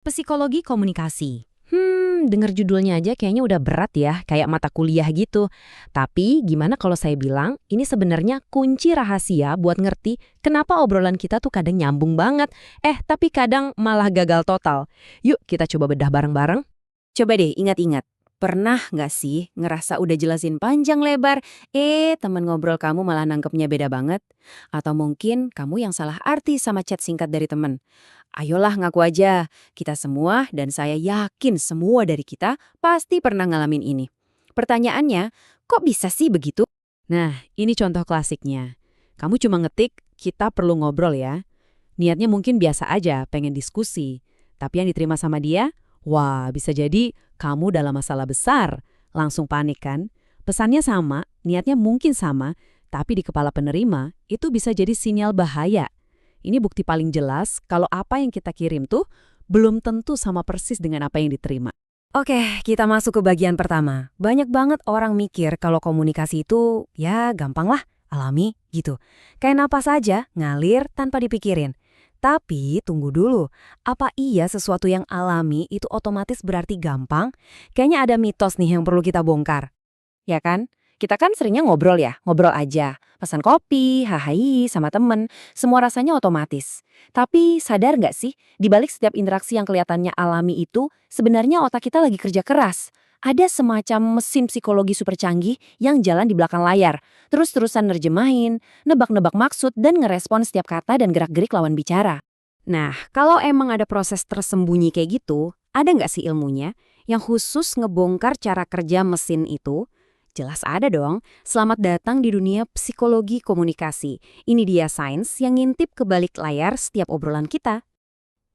Psikologi komunikasi. Dengar judulnya aja kayaknya udah berat ya, kayak mata kuliah gitu. Tapi gimana kalau saya bilang, ini sebenarnya kunci rahasia buat ngerti kenapa obrolan kita tuh kadang nyambung banget, tapi kadang malah gagal total. Yuk kita coba bedah bareng-bareng. Coba deh ingat-ingat, pernah nggak sih ngerasa udah jelasin panjang lebar, teman ngobrol kamu malah nangkepnya beda banget? Atau mungkin kamu yang salah arti sama chat singkat dari temen? Ayolah ngaku aja, kita semua dan saya yakin semua dari kita pasti pernah ngalamin ini. Pertanyaannya, kok bisa sih begitu? Nah, ini contoh klasiknya. Kamu cuma ngetik, kita perlu ngobrol ya. Niatnya mungkin biasa aja, pengen diskusi. Tapi yang diterima sama dia, wah bisa jadi kamu dalam masalah besar. Langsung panik kan? Pesannya sama, niatnya mungkin sama, tapi di kepala penerima itu bisa jadi sinyal bahaya. Ini bukti paling jelas kalau apa yang kita kirim tuh belum tentu sama persis dengan apa yang diterima. Oke, kita masuk ke bagian pertama. Banyak banget orang mikir kalau komunikasi itu, ya gampang lah, alami, gitu. Kayak napas aja, ngalir tanpa dipikirin. Tapi tunggu dulu, apa iya sesuatu yang alami itu otomatis berarti gampang? Kayaknya ada mitos nih yang perlu kita bongkar. Ya kan? Kita kan seringnya ngobrol ya, ngobrol aja. Pesan kopi, hahaha, sama temen, semua rasanya otomatis. Tapi sadar nggak sih, di balik setiap interaksi yang kelihatannya alami itu, sebenarnya otak kita lagi kerja keras. Ada semacam mesin psikologi super canggih yang jalan di belakang layar, terus-terusan nerjemahin, nebak-nebak maksud, dan ngerespon setiap kata dan gerak-gerik lawan bicara. Nah, kalau emang ada proses tersembunyi kayak gitu, ada nggak sih ilmunya yang khusus ngebongkar cara kerja mesin itu? Jelas ada dong. Selamat datang di dunia psikologi komunikasi. Ini dia sains yang ngintip ke balik layar setiap obrolan kita.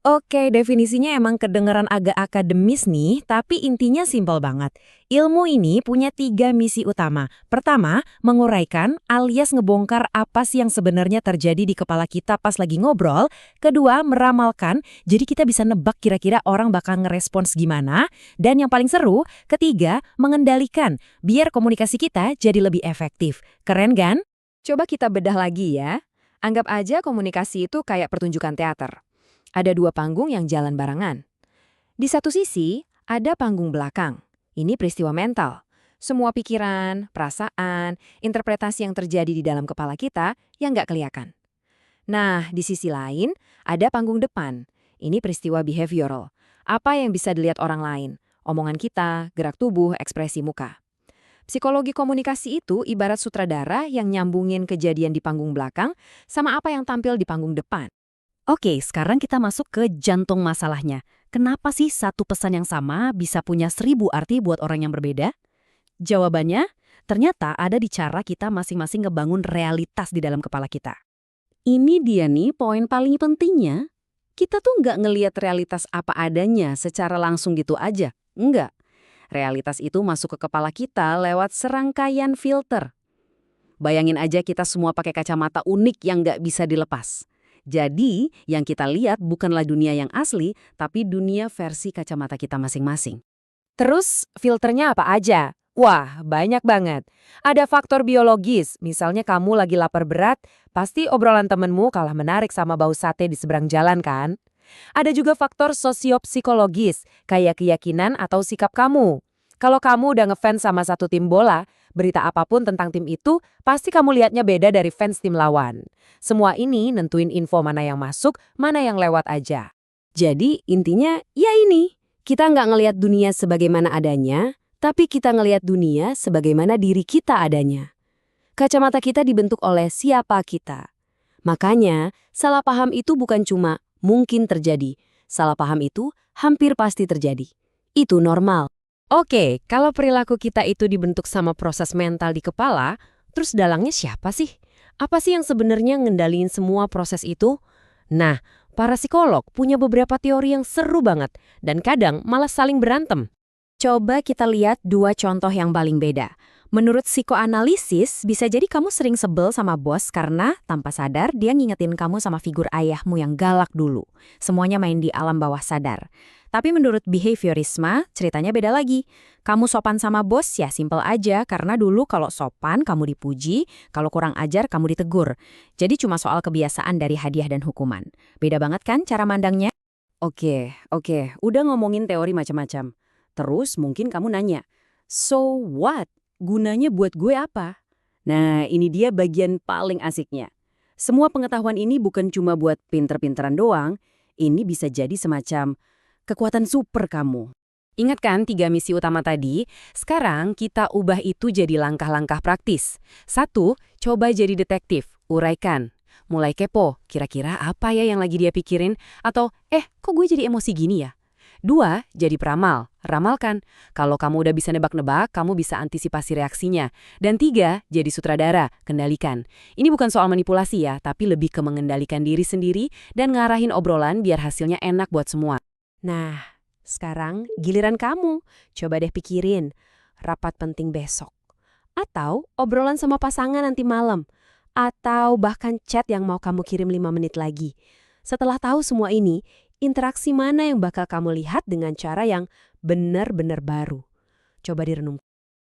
Oke, definisinya emang kedengeran agak akademis nih, tapi intinya simpel banget. Ilmu ini punya 3 misi utama. Pertama, menguraikan alias ngebongkar apa sih yang sebenarnya terjadi di kepala kita pas lagi ngobrol. Kedua, meramalkan, jadi kita bisa nebak kira-kira orang bakal ngerespons gimana. Dan yang paling seru, ketiga, mengendalikan, biar komunikasi kita jadi lebih efektif. Keren kan? Coba kita bedah lagi ya. Anggap aja komunikasi itu kayak pertunjukan teater. Ada 2 panggung yang jalan barengan. Di satu sisi, ada panggung belakang. Ini peristiwa mental. Semua pikiran, perasaan, interpretasi yang terjadi di dalam kepala kita yang nggak kelihatan. Nah, di sisi lain, ada panggung depan. Ini peristiwa behavioral. Apa yang bisa dilihat orang lain? Omongan kita, gerak tubuh, ekspresi muka. Psikologi komunikasi itu ibarat sutradara yang nyambungin kejadian di panggung belakang sama apa yang tampil di panggung depan. Oke, sekarang kita masuk ke jantung masalahnya. Kenapa sih satu pesan yang sama bisa punya 1000 arti buat orang yang berbeda? Jawabannya, ternyata ada di cara kita masing-masing ngebangun realitas di dalam kepala kita. Ini dia nih poin paling pentingnya. Kita tuh nggak ngelihat realitas apa adanya secara langsung gitu aja. Enggak. Realitas itu masuk ke kepala kita lewat serangkaian filter. Bayangin aja kita semua pakai kacamata unik yang nggak bisa dilepas. Jadi, yang kita lihat bukanlah dunia yang asli, tapi dunia versi kacamata kita masing-masing. Terus, filternya apa aja? Wah, banyak banget. Ada faktor biologis, misalnya kamu lagi lapar berat, pasti obrolan temenmu kalah menarik sama bau sate di seberang jalan kan? Ada juga faktor sosiopsikologis, kayak keyakinan atau sikap kamu. Kalau kamu udah ngefans sama satu tim bola, berita apapun tentang tim itu, pasti kamu lihatnya beda dari fans tim lawan. Semua ini nentuin info mana yang masuk, mana yang lewat aja. Jadi, intinya ya ini. Kita nggak ngelihat dunia sebagaimana adanya, tapi kita ngelihat dunia sebagaimana diri kita adanya. Kacamata kita dibentuk oleh siapa kita. Makanya, salah paham itu bukan cuma mungkin terjadi. Salah paham itu hampir pasti terjadi. Itu normal. Oke, kalau perilaku kita itu dibentuk sama proses mental di kepala, terus dalangnya siapa sih? Apa sih yang sebenarnya ngendaliin semua proses itu? Nah, para psikolog punya beberapa teori yang seru banget dan kadang malah saling berantem. Coba kita lihat 2 contoh yang paling beda. Menurut psikoanalisis, bisa jadi kamu sering sebel sama bos karena tanpa sadar dia ngingetin kamu sama figur ayahmu yang galak dulu. Semuanya main di alam bawah sadar. Tapi menurut behaviorisme, ceritanya beda lagi. Kamu sopan sama bos ya simpel aja karena dulu kalau sopan kamu dipuji, kalau kurang ajar kamu ditegur. Jadi cuma soal kebiasaan dari hadiah dan hukuman. Beda banget kan cara mandangnya? Oke. Udah ngomongin teori macam-macam. Terus mungkin kamu nanya, so what? Gunanya buat gue apa? Nah, ini dia bagian paling asiknya. Semua pengetahuan ini bukan cuma buat pinter-pinteran doang, ini bisa jadi semacam kekuatan super kamu. Ingat kan 3 misi utama tadi? Sekarang kita ubah itu jadi langkah-langkah praktis. 1, coba jadi detektif, uraikan. Mulai kepo, kira-kira apa ya yang lagi dia pikirin? Atau, kok gue jadi emosi gini ya? 2, jadi peramal, ramalkan. Kalau kamu udah bisa nebak-nebak, kamu bisa antisipasi reaksinya. Dan 3, jadi sutradara, kendalikan. Ini bukan soal manipulasi ya, tapi lebih ke mengendalikan diri sendiri dan ngarahin obrolan biar hasilnya enak buat semua. Nah, sekarang giliran kamu. Coba deh pikirin, rapat penting besok. Atau obrolan sama pasangan nanti malam. Atau bahkan chat yang mau kamu kirim 5 menit lagi. Setelah tahu semua ini, interaksi mana yang bakal kamu lihat dengan cara yang benar-benar baru? Coba direnung.